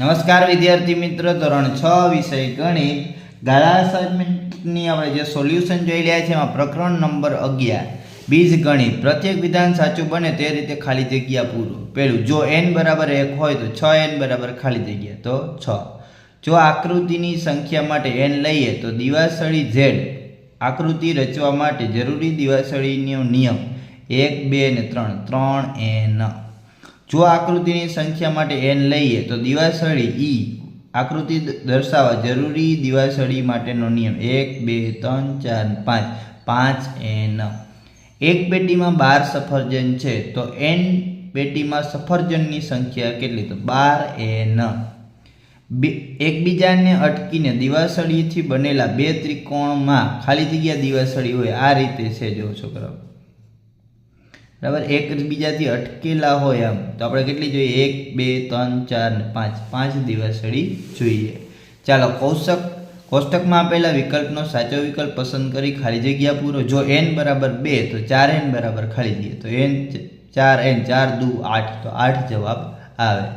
નમસ્કાર વિદ્યાર્થી મિત્રો, ધોરણ 6 વિષય ગણિત ગાળા અસાઇનમેન્ટની આપણે જે સોલ્યુશન જોઈ રહ્યા છે એમાં પ્રકરણ નંબર 11 બીજ ગણિત. પ્રત્યેક વિધાન સાચું બને તે રીતે ખાલી જગ્યા પૂરો. પહેલું, જો n બરાબર 1 હોય તો 6n બરાબર ખાલી જગ્યા તો 6. જો આકૃતિની સંખ્યા માટે n લઈએ તો દિવાસળી z આકૃતિ રચવા માટે જરૂરી દિવાસળીનો નિયમ 1 2 અને 3 3n. જો આકૃતિની સંખ્યા માટે n લઈએ તો દિવાસળી E આકૃતિ દર્શાવવા જરૂરી દિવાસળી માટેનો નિયમ 1 2 3 4 5 5n. એક પેટીમાં 12 સફરજન છે તો n પેટીમાં સફરજનની સંખ્યા કેટલી? તો 12n. એકબીજાને અટકીને દિવાસળીથી બનેલા બે ત્રિકોણમાં ખાલી જગ્યા દિવાસળી હોય આ રીતે છે. જો છોકરાઓ બરાબર, એકબીજાથી અટકેલા હોય આમ તો આપણે કેટલી જોઈએ? 1 2 3 4 5 દિવાસળી જોઈએ. ચાલો, કોષ્ટકમાં આપેલા વિકલ્પનો સાચો વિકલ્પ પસંદ કરી ખાલી જગ્યા પૂરો. જો n બરાબર 2 તો 4n બરાબર ખાલી જગ્યા તો n 4n 4 દુ 8 તો 8 જવાબ આવે.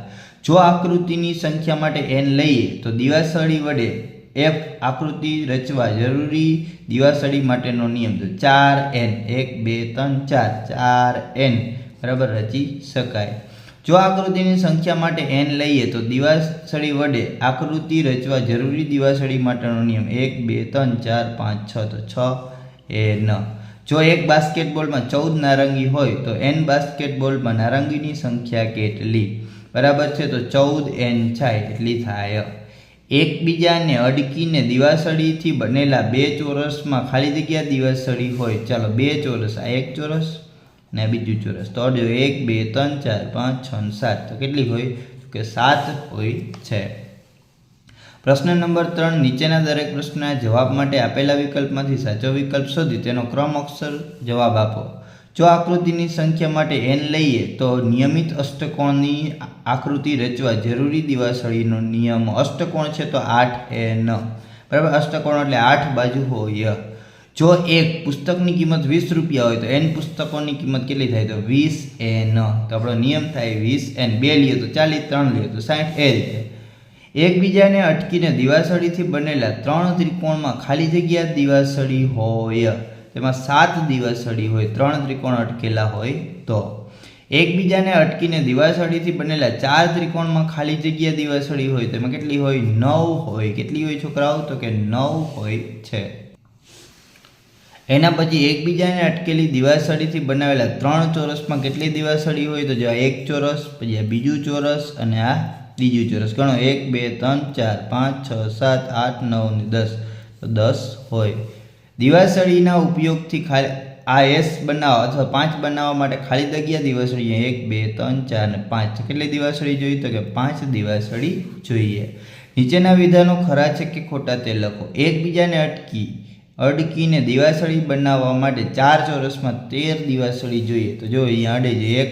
જો આકૃતિની સંખ્યા માટે n લઈએ તો દિવાસળી વડે f આકૃતિ રચવા જરૂરી દિવાસળી માટેનો નિયમ તો 4n 1 2 3 4 4n બરાબર રચી શકાય. જો આકૃતિની સંખ્યા માટે n લઈએ તો દિવાસળી વડે આકૃતિ રચવા જરૂરી દિવાસળી માટેનો નિયમ 1 2 3 4 5 6 તો 6n. જો એક બાસ્કેટબોલમાં 14 નારંગી હોય તો n બાસ્કેટબોલમાં નારંગીની સંખ્યા કેટલી? બરાબર છે, તો 14n થાય એટલી થાય. એકબીજાને અડકીને દિવાસળીથી બનેલા બે ચોરસમાં ખાલી જગ્યા દિવાસળી હોય. ચાલો, બે ચોરસ, આ એક ચોરસ ને બીજું ચોરસ. તો 1 2 3 4 5 6 7 તો કેટલી હોય? કે 7 હોય છે. પ્રશ્ન નંબર 3, નીચેના દરેક પ્રશ્નના જવાબ માટે આપેલા વિકલ્પમાંથી સાચો વિકલ્પ શોધી તેનો ક્રમ અક્ષર જવાબ આપો. જો આકૃતિની સંખ્યા માટે n લઈએ તો નિયમિત અષ્ટકોણની આકૃતિ રચવા જરૂરી દિવાસળીનો નિયમ અષ્ટકોણ છે તો 8n. બરાબર, અષ્ટકોણ એટલે 8 બાજુ હોય. જો એક પુસ્તકની કિંમત 20 રૂપિયા હોય તો n પુસ્તકોની કિંમત કેટલી થાય? તો 20n. તો આપણો નિયમ થાય 20n. 2 લઈએ તો 40, 3 લઈએ તો 60. એ રીતે એકબીજાને અટકીને દિવાસળીથી બનેલા 3 ત્રિકોણમાં ખાલી જગ્યા દિવાસળી હોય. તેમાં 7 દિવાસળી હોય, 3 ત્રિકોણ અટકેલા હોય તો. એકબીજાને અટકીને દિવાસળીથી બનેલા 4 ત્રિકોણમાં ખાલી જગ્યા દિવાસળી હોય તેમાં કેટલી હોય? 9 હોય. કેટલી હોય છોકરાઓ? તો કે 9 હોય છે. એના પછી એકબીજાને અટકેલી દિવાસળીથી બનાવેલા 3 ચોરસમાં કેટલી દિવાસળી હોય? તો જો એક ચોરસ, પછી આ બીજું ચોરસ અને આ ત્રીજું ચોરસ. ગણો 1 2 3 4 5 6 7 8 9 અને 10 તો 10 હોય. દિવાસળીના ઉપયોગથી આ S બનાવવા અથવા 5 બનાવવા માટે ખાલી જગ્યા દિવાસળી 1 2 3 4 અને 5 કેટલી દિવાસળી જોઈએ? તો કે 5 દિવાસળી જોઈએ. નીચેના વિધાનો ખરા છે કે ખોટા તે લખો. એકબીજાને અડકીને દિવાસળી બનાવવા માટે 4 ચોરસમાં 13 દિવાસળી જોઈએ. તો જો અહીંયા અડે છે 1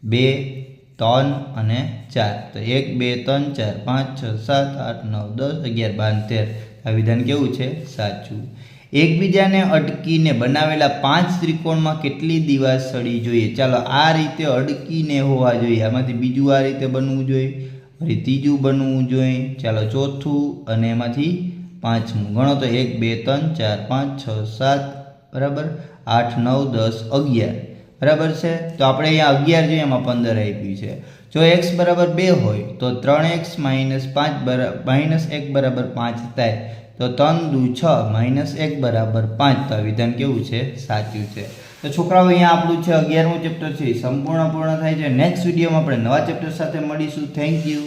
2 3 અને 4 તો 1 2 3 4 5 6 7 8 9 10 11 12 13. આ વિધાન કેવું છે? સાચું. એકબીજાને અડકીને બનાવેલા 5 ત્રિકોણમાં કેટલી દિવાસળી જોઈએ? ચાલો, આ રીતે અડકીને હોવા જોઈએ. આમાંથી બીજું આ રીતે બનવું જોઈએ, ફરી ત્રીજું બનવું જોઈએ. ચાલો, ચોથું અને એમાંથી પાંચમું. ગણો તો 1 2 3 4 5 6 7 બરાબર 8 9 10 11 બરાબર છે. તો આપણે અહીંયા 11 જોઈએ, એમાં 15 આપ્યું છે. જો x બરાબર 2 હોય તો 3x - 1 બરાબર 5 થાય. તો 3 દુ 6 -1 બરાબર 5. તો આ વિધાન કેવું છે? સાચું છે. તો છોકરાઓ, અહીંયા આપણું છે 11મું ચેપ્ટર છે સંપૂર્ણ પૂર્ણ થાય છે. નેક્સ્ટ વિડીયોમાં આપણે નવા ચેપ્ટર સાથે મળીશું. Thank you.